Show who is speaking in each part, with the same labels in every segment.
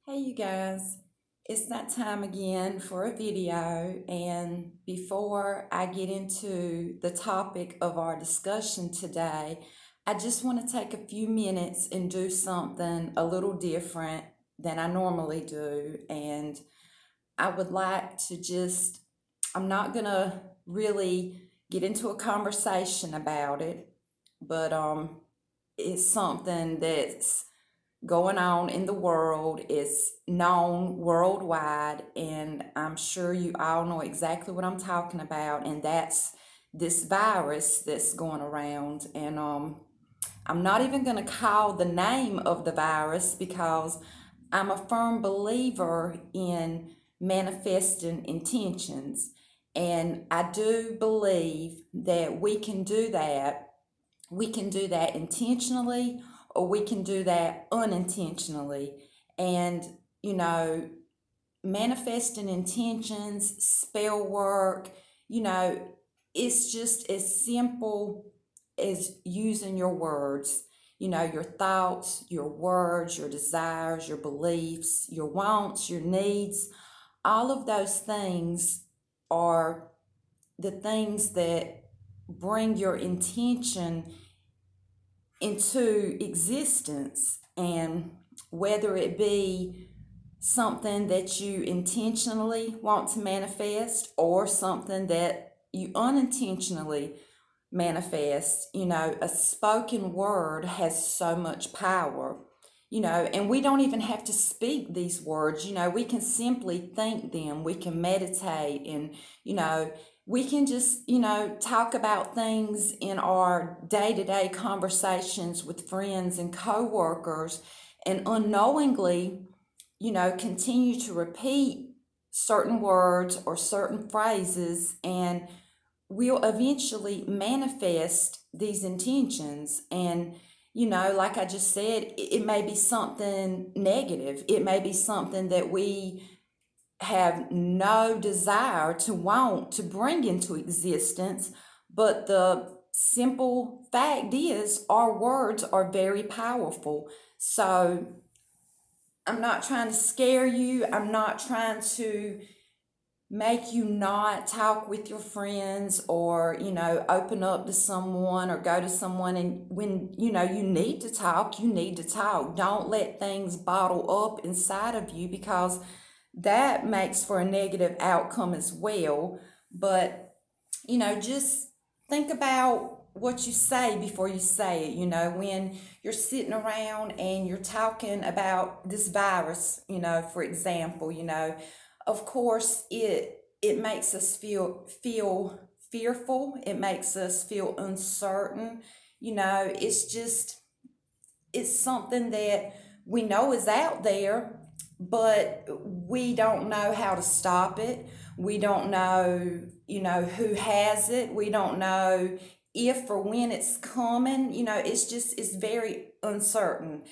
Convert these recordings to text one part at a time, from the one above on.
Speaker 1: Hey you guys, it's that time again for a video, and before I get into the topic of our discussion today, I just want to take a few minutes and do something a little different than I normally do. And I would like to I'm not gonna really get into a conversation about it, but it's something that's going on in the world. It's known worldwide, and I'm sure you all know exactly what I'm talking about, and that's this virus that's going around. And I'm not even going to call the name of the virus because I'm a firm believer in manifesting intentions. And I do believe that we can do that. We can do that intentionally, or we can do that unintentionally. And, you know, manifesting intentions, spell work, you know, it's just as simple as using your words, your thoughts, your words, your desires, your beliefs, your wants, your needs. All of those things are the things that bring your intention into existence. And whether it be something that you intentionally want to manifest or something that you unintentionally manifest, a spoken word has so much power. And we don't even have to speak these words. We can simply think them, we can meditate, and we can just talk about things in our day-to-day conversations with friends and co-workers, and unknowingly continue to repeat certain words or certain phrases, and we'll eventually manifest these intentions. And like I just said, it may be something negative, it may be something that we have no desire to want to bring into existence. But the simple fact is, our words are very powerful. So I'm not trying to scare you, I'm not trying to make you not talk with your friends, or open up to someone or go to someone. And when you need to talk, you need to talk. Don't let things bottle up inside of you, because that makes for a negative outcome as well. But just think about what you say before you say it. When you're sitting around and you're talking about this virus, for example, of course it makes us feel fearful, it makes us feel uncertain. It's something that we know is out there, but we don't know how to stop it. We don't know, who has it. We don't know if or when it's coming. It's very uncertain.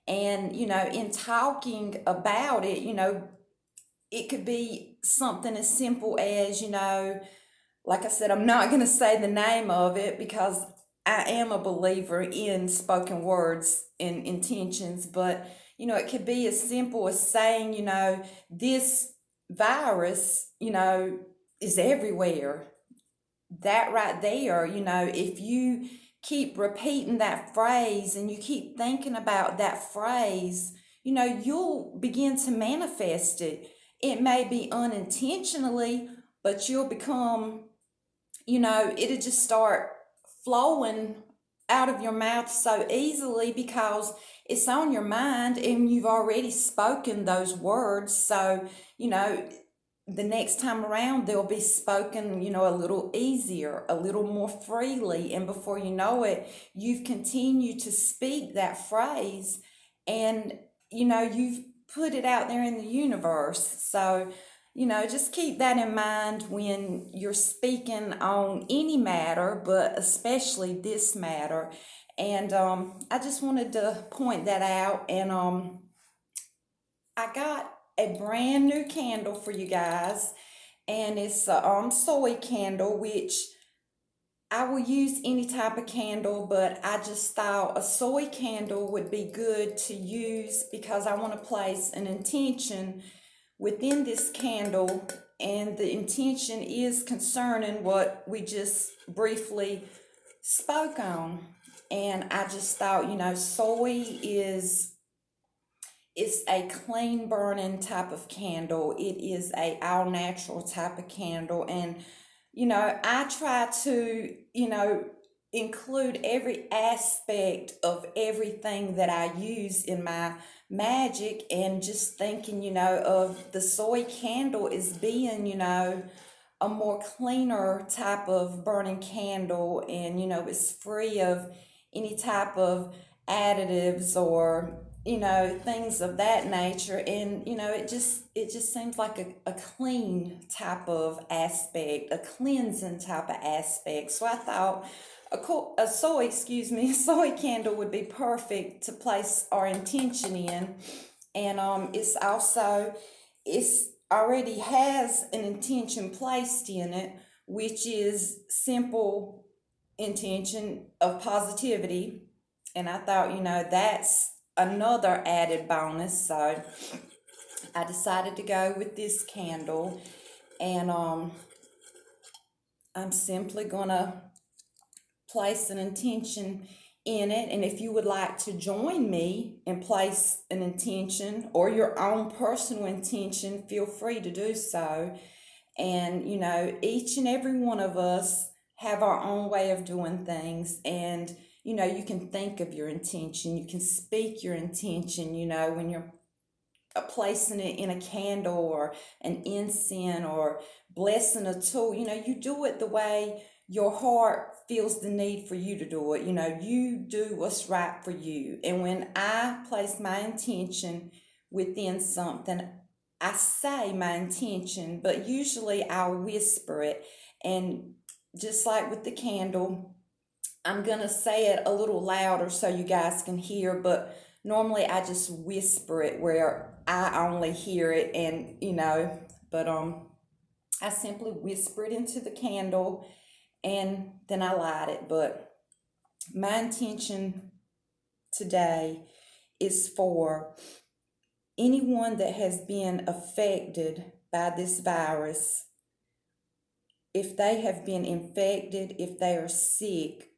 Speaker 1: And, in talking about it, it could be something as simple as, like I said, I'm not going to say the name of it because I am a believer in spoken words and intentions. But it could be as simple as saying, this virus, is everywhere. That right there, if you keep repeating that phrase and you keep thinking about that phrase, you'll begin to manifest it. It may be unintentionally, but you'll become, it'll just start flowing out of your mouth so easily because it's on your mind and you've already spoken those words. So, the next time around they'll be spoken, a little easier, a little more freely. And before you know it, you've continued to speak that phrase, and, you've put it out there in the universe. So, just keep that in mind when you're speaking on any matter, but especially this matter. And I just wanted to point that out. And I got a brand new candle for you guys, and it's a soy candle, which I will use any type of candle, but I just thought a soy candle would be good to use because I want to place an intention within this candle, and the intention is concerning what we just briefly spoke on. And I just thought, soy is it's a clean burning type of candle. It is a all natural type of candle. And I try to, include every aspect of everything that I use in my magic, and just thinking, of the soy candle as being, a more cleaner type of burning candle, and it's free of any type of additives or things of that nature. And it just seems like a clean type of aspect, a cleansing type of aspect. So I thought a soy, excuse me, a soy candle would be perfect to place our intention in. And it's already has an intention placed in it, which is simple intention of positivity. And I thought, that's another added bonus. So I decided to go with this candle. And I'm simply gonna place an intention in it. And if you would like to join me and place an intention or your own personal intention, feel free to do so. And each and every one of us have our own way of doing things. And you can think of your intention, you can speak your intention, when you're placing it in a candle or an incense or blessing a tool. You do it the way your heart feels the need for you to do it. You do what's right for you. And when I place my intention within something, I say my intention, but usually I'll whisper it. And just like with the candle, I'm going to say it a little louder so you guys can hear, but normally I just whisper it where I only hear it. And but I simply whisper it into the candle, and then I light it. But my intention today is for anyone that has been affected by this virus. If they have been infected, if they are sick,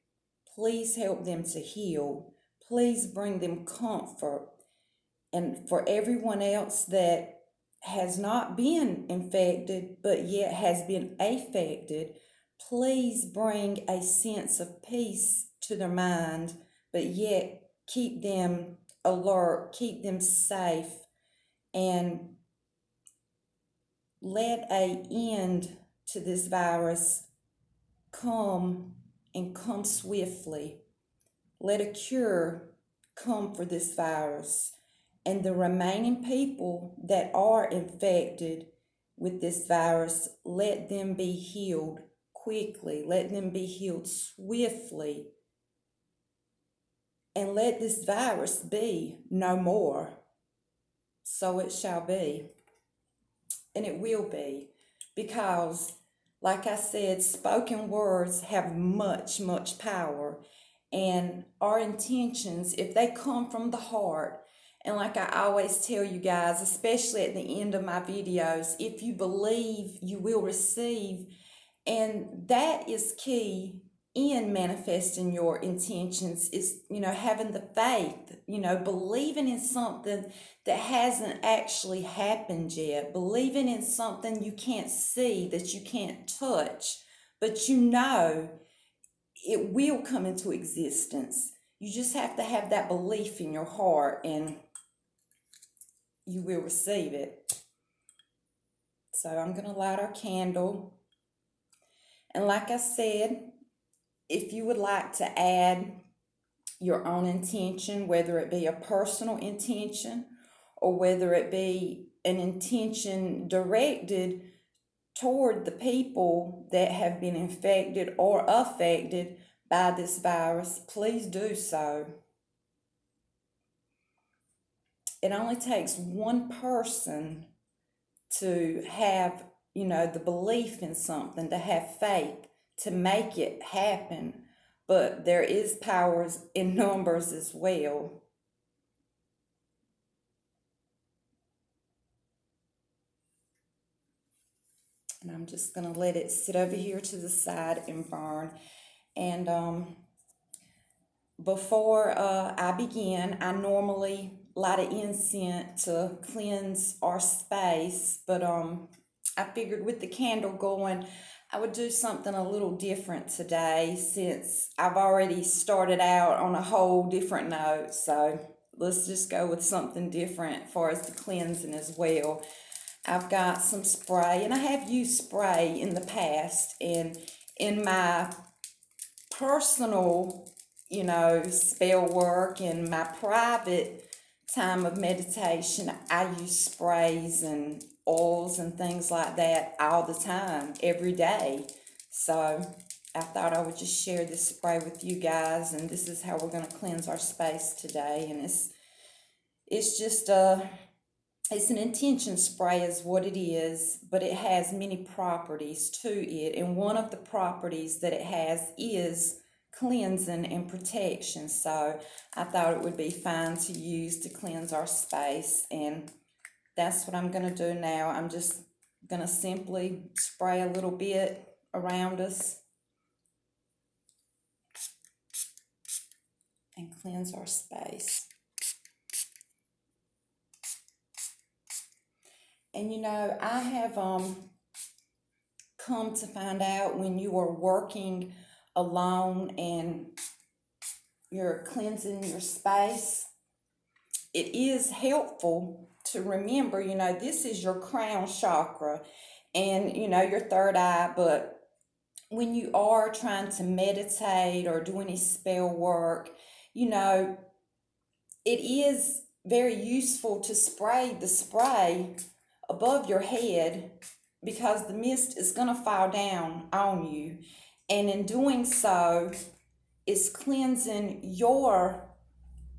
Speaker 1: please help them to heal. Please bring them comfort. And for everyone else that has not been infected but yet has been affected, please bring a sense of peace to their mind, but yet keep them alert, keep them safe, and let a end to this virus come, and come swiftly. Let a cure come for this virus. And the remaining people that are infected with this virus, let them be healed quickly. Let them be healed swiftly. And let this virus be no more. So it shall be. And it will be. Because, like I said, spoken words have much, much power. And our intentions, if they come from the heart, and like I always tell you guys, especially at the end of my videos, if you believe, you will receive. And that is key in manifesting your intentions, is, having the faith, believing in something that hasn't actually happened yet, believing in something you can't see, that you can't touch, but it will come into existence. You just have to have that belief in your heart, and you will receive it. So I'm going to light our candle. And like I said, if you would like to add your own intention, whether it be a personal intention or whether it be an intention directed toward the people that have been infected or affected by this virus, please do so. It only takes one person to have, the belief in something, to have faith, to make it happen, but there is powers in numbers as well. And I'm just gonna let it sit over here to the side and burn. And before I begin, I normally light an incense to cleanse our space, but I figured with the candle going, I would do something a little different today since I've already started out on a whole different note. So let's just go with something different as far as the cleansing as well. I've got some spray, and I have used spray in the past, and in my personal, spell work and my private time of meditation, I use sprays and oils and things like that all the time, every day. So I thought I would just share this spray with you guys, and this is how we're going to cleanse our space today. And it's just it's an intention spray is what it is, but it has many properties to it. And one of the properties that it has is cleansing and protection. So I thought it would be fine to use to cleanse our space. And that's what I'm going to do now. I'm just going to simply spray a little bit around us and cleanse our space. And I have come to find out when you are working alone and you're cleansing your space, it is helpful to remember, this is your crown chakra and, your third eye. But when you are trying to meditate or do any spell work, it is very useful to spray the spray above your head because the mist is going to fall down on you. And in doing so, it's cleansing your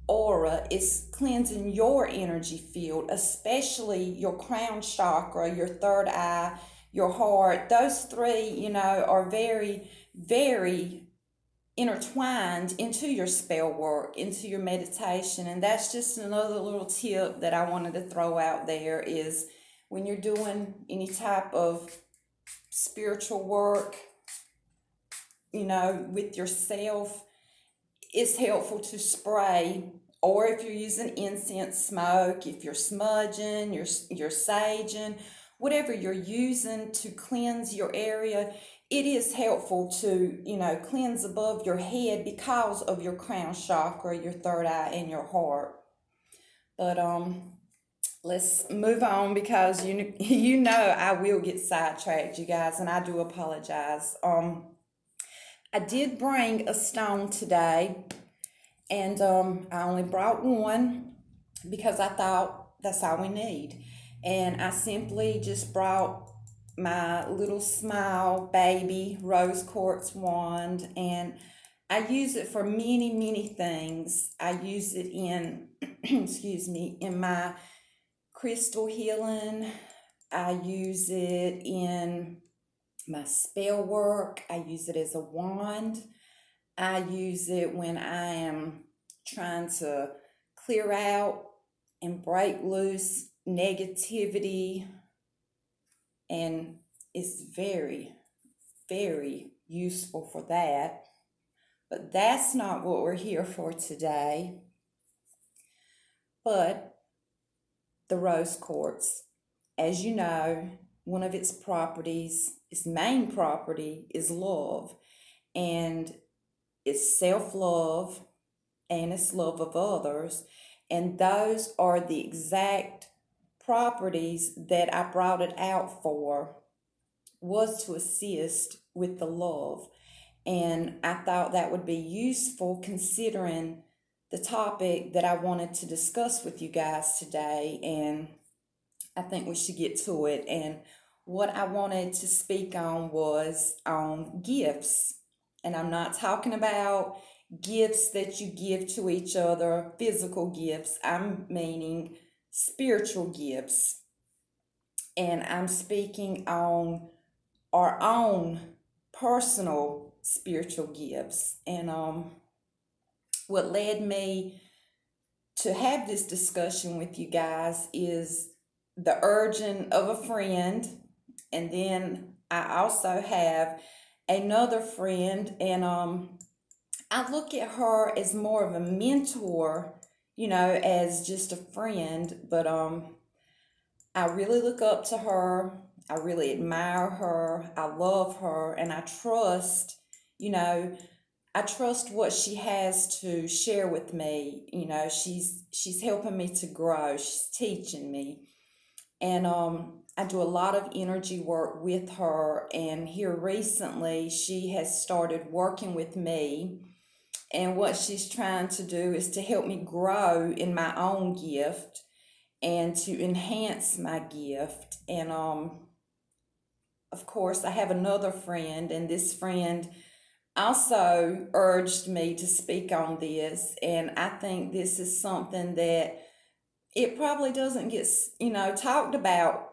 Speaker 1: aura, it's cleansing your energy field, especially your crown chakra, your third eye, your heart. Those three, are very, very intertwined into your spell work, into your meditation. And that's just another little tip that I wanted to throw out there is when you're doing any type of spiritual work, with yourself, it's helpful to spray, or if you're using incense smoke, if you're smudging, you're saging, whatever you're using to cleanse your area, it is helpful to, cleanse above your head because of your crown chakra, your third eye, and your heart. But let's move on because I will get sidetracked, you guys, and I do apologize. I did bring a stone today, and I only brought one because I thought that's all we need. And I simply just brought my little smile baby rose quartz wand, and I use it for many, many things. I use it in, excuse me, in my crystal healing. I use it in my spell work. I use it as a wand. I use it when I am trying to clear out and break loose negativity. And it's very, very useful for that. But that's not what we're here for today. But the rose quartz, as you know, one of its properties, its main property, is love. And it's self-love and it's love of others. And those are the exact properties that I brought it out for, was to assist with the love. And I thought that would be useful considering the topic that I wanted to discuss with you guys today. And I think we should get to it. And what I wanted to speak on was on gifts. And I'm not talking about gifts that you give to each other, physical gifts. I'm meaning spiritual gifts. And I'm speaking on our own personal spiritual gifts. And what led me to have this discussion with you guys is the urging of a friend. And then I also have another friend, and I look at her as more of a mentor, as just a friend, but I really look up to her. I really admire her. I love her, and you know, I trust what she has to share with me. She's helping me to grow. She's teaching me, and I do a lot of energy work with her. And here recently, she has started working with me, and what she's trying to do is to help me grow in my own gift and to enhance my gift. And of course, I have another friend, and this friend also urged me to speak on this. And I think this is something that it probably doesn't get, talked about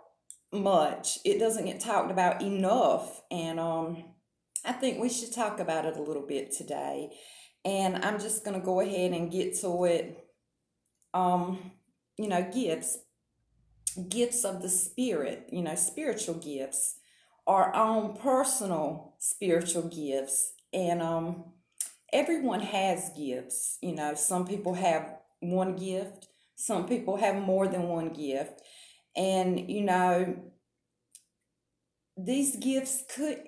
Speaker 1: much. It doesn't get talked about enough. And I think we should talk about it a little bit today. And I'm just going to go ahead and get to it. Gifts, gifts of the spirit, spiritual gifts, our own personal spiritual gifts. And everyone has gifts. Some people have one gift, some people have more than one gift. And these gifts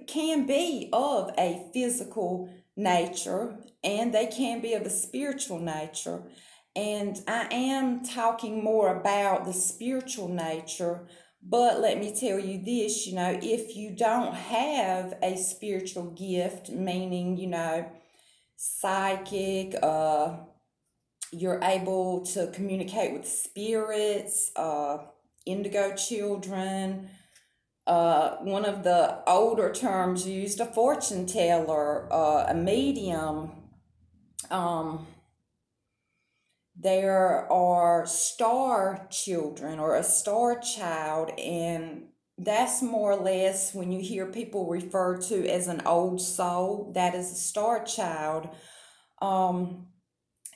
Speaker 1: can be of a physical nature, and they can be of a spiritual nature. And I am talking more about the spiritual nature, but let me tell you this, if you don't have a spiritual gift, meaning, psychic, you're able to communicate with spirits, indigo children, one of the older terms used, a fortune teller, a medium. There are star children or a star child, and that's more or less when you hear people refer to as an old soul, that is a star child.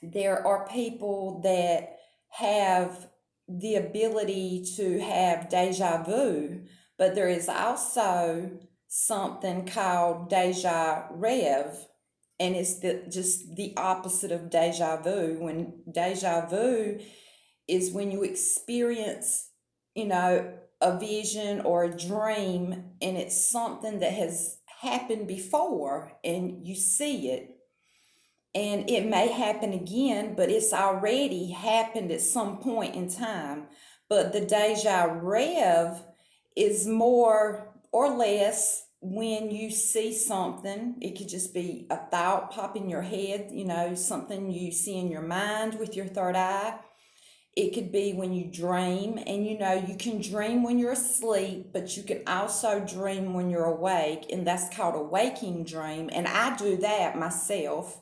Speaker 1: There are people that have the ability to have deja vu, but there is also something called deja rev, and it's just the opposite of deja vu. When deja vu is when you experience, a vision or a dream, and it's something that has happened before and you see it. And it may happen again, but it's already happened at some point in time. But the deja rev is more or less when you see something. It could just be a thought pop in your head, something you see in your mind with your third eye. It could be when you dream, and you can dream when you're asleep, but you can also dream when you're awake, and that's called a waking dream. And I do that myself.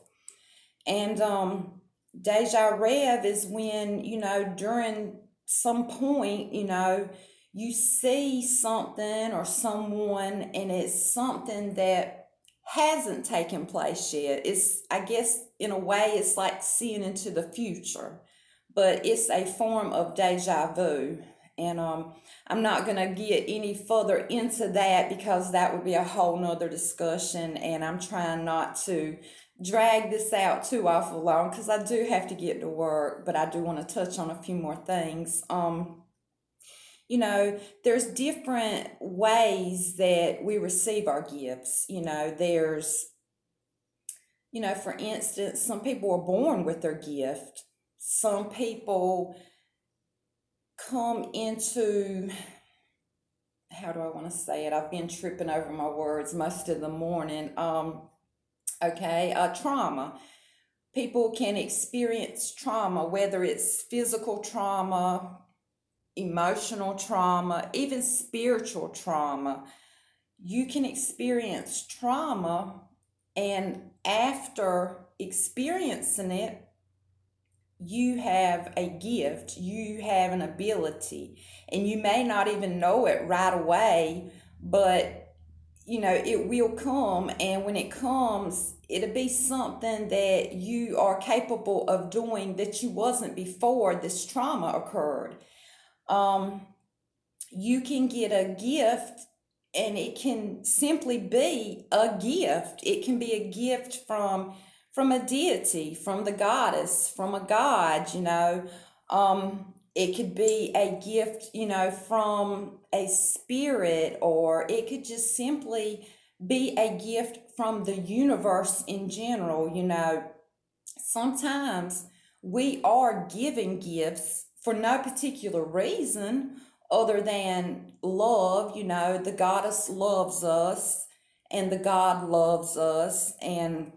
Speaker 1: And deja rev is when, during some point, you see something or someone, and it's something that hasn't taken place yet. It's, I guess, in a way, it's like seeing into the future, but it's a form of deja vu. And I'm not going to get any further into that because that would be a whole nother discussion, and I'm trying not to drag this out too awful long because I do have to get to work, but I do want to touch on a few more things. There's different ways that we receive our gifts. There's, for instance, some people are born with their gift. Some people come into, how do I want to say it? I've been tripping over my words most of the morning. Trauma. People can experience trauma, whether it's physical trauma, emotional trauma, even spiritual trauma. You can experience trauma, and after experiencing it, you have a gift, you have an ability, and you may not even know it right away, but it will come, and when it comes, it'll be something that you are capable of doing that you wasn't before this trauma occurred. Um, you can get a gift, and it can simply be a gift. It can be a gift from a deity, from the goddess, from a god. It could be a gift, from a spirit, or it could just simply be a gift from the universe in general. Sometimes we are giving gifts for no particular reason other than love. The goddess loves us, and the god loves us. And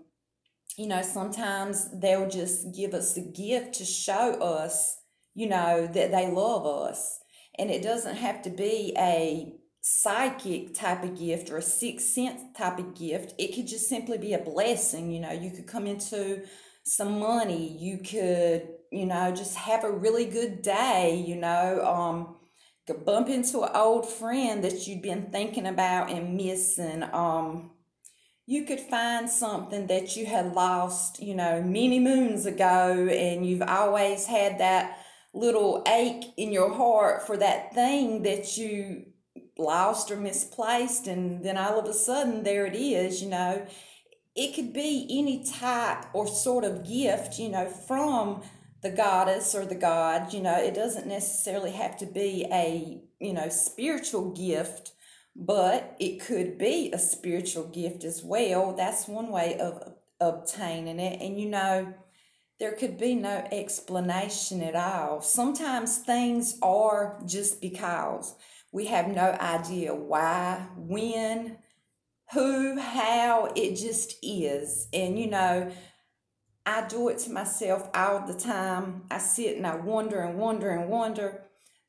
Speaker 1: sometimes they'll just give us a gift to show us, that they love us. And it doesn't have to be a psychic type of gift or a sixth sense type of gift. It could just simply be a blessing. You could come into some money. You could, just have a really good day. Could bump into an old friend that you'd been thinking about and missing. You could find something that you had lost, many moons ago, and you've always had that little ache in your heart for that thing that you lost or misplaced, and then all of a sudden there it is. It could be any type or sort of gift, from the goddess or the god. It doesn't necessarily have to be a, spiritual gift, but it could be a spiritual gift as well. That's one way of obtaining it. And there could be no explanation at all. Sometimes things are just because we have no idea why, when, who, how. It just is. And I do it to myself all the time. I sit and I wonder and wonder and wonder.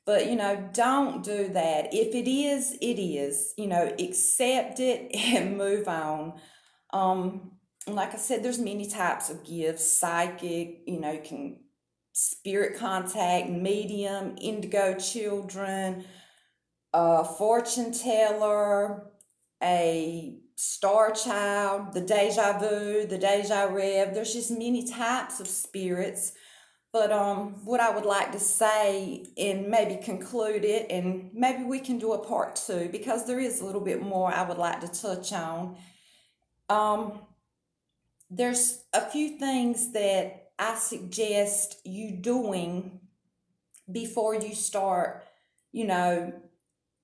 Speaker 1: But don't do that. If it is, it is. Accept it and move on. Like I said, there's many types of gifts. Psychic, you can spirit contact, medium, indigo children, fortune teller, a star child, the deja vu, the deja rev. There's just many types of spirits. But what I would like to say and maybe conclude it, and maybe we can do a part two because there is a little bit more I would like to touch on. Um, there's a few things that I suggest you doing before you start, you know,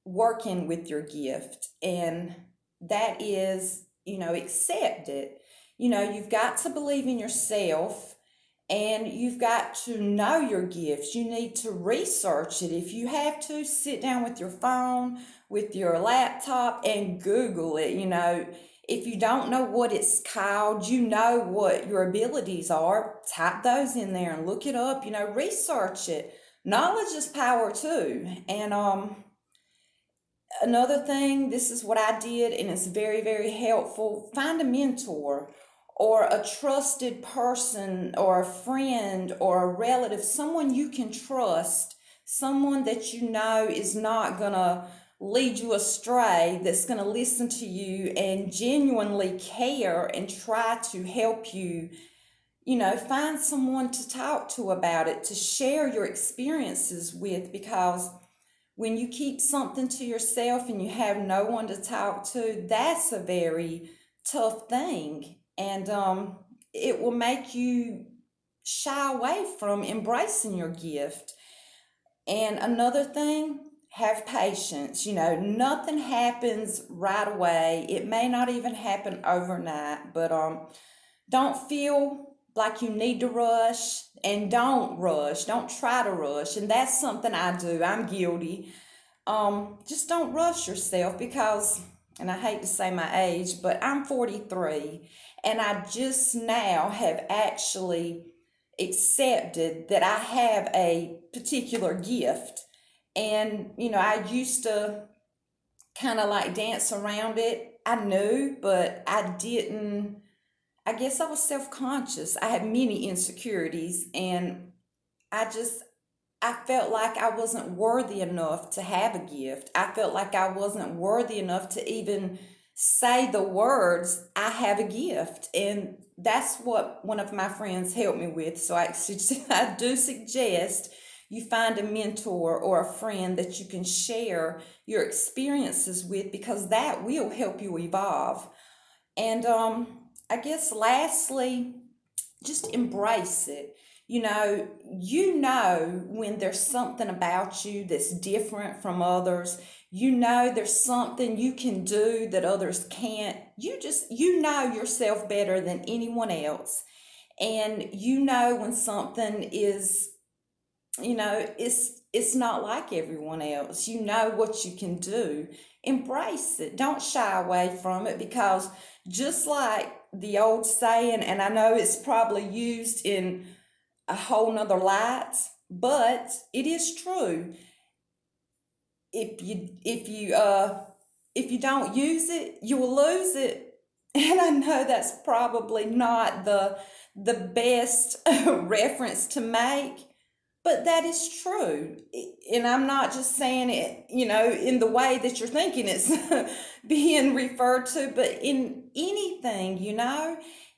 Speaker 1: working with your gift. And that is, accept it. You've got to believe in yourself, and you've got to know your gifts. You need to research it. If you have to, sit down with your phone, with your laptop, and Google it. If you don't know what it's called, you know what your abilities are, type those in there and look it up. Research it. Knowledge is power too. And another thing, this is what I did, and it's very, very helpful. Find a mentor or a trusted person or a friend or a relative, someone you can trust, someone that is not going to lead you astray, that's going to listen to you and genuinely care and try to help you. Find someone to talk to about it, to share your experiences with, because when you keep something to yourself and you have no one to talk to, that's a very tough thing. And it will make you shy away from embracing your gift. And another thing, have patience. Nothing happens right away. It may not even happen overnight, but don't feel like you need to rush, and don't rush. Don't try to rush. And that's something I do. I'm guilty. Just don't rush yourself because, and I hate to say my age, but I'm 43, and I just now have actually accepted that I have a particular gift. And, I used to kind of like dance around it. I knew, but I didn't. I guess I was self conscious. I had many insecurities, and I just, I felt like I wasn't worthy enough to have a gift. I felt like I wasn't worthy enough to even say the words, I have a gift. And that's what one of my friends helped me with. So I do suggest you find a mentor or a friend that you can share your experiences with, because that will help you evolve. And I guess lastly, just embrace it. You know when there's something about you that's different from others. You know there's something you can do that others can't. You know yourself better than anyone else. And you know when something is, it's not like everyone else. You know what you can do. Embrace it. Don't shy away from it, because just like the old saying, and I know it's probably used in a whole nother light, but it is true. If you don't use it, you will lose it. And I know that's probably not the best reference to make, but that is true. And I'm not just saying it, in the way that you're thinking it's being referred to, but in anything,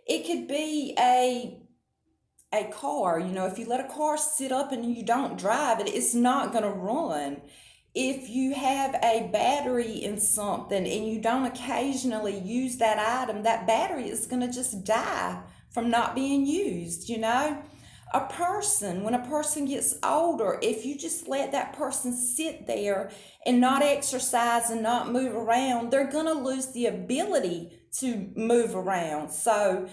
Speaker 1: it could be a car. If you let a car sit up and you don't drive it, it's not going to run. If you have a battery in something and you don't occasionally use that item, that battery is going to just die from not being used. When a person gets older, if you just let that person sit there and not exercise and not move around, they're going to lose the ability to move around. So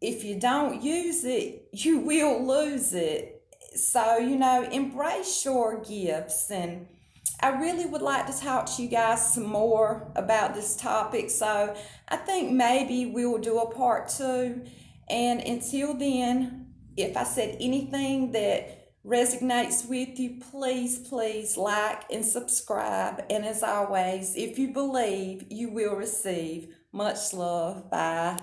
Speaker 1: if you don't use it, you will lose it. So, embrace your gifts. And I really would like to talk to you guys some more about this topic. So I think maybe we will do a part two. And until then, if I said anything that resonates with you, please like and subscribe. And as always, if you believe, you will receive. Much love. Bye.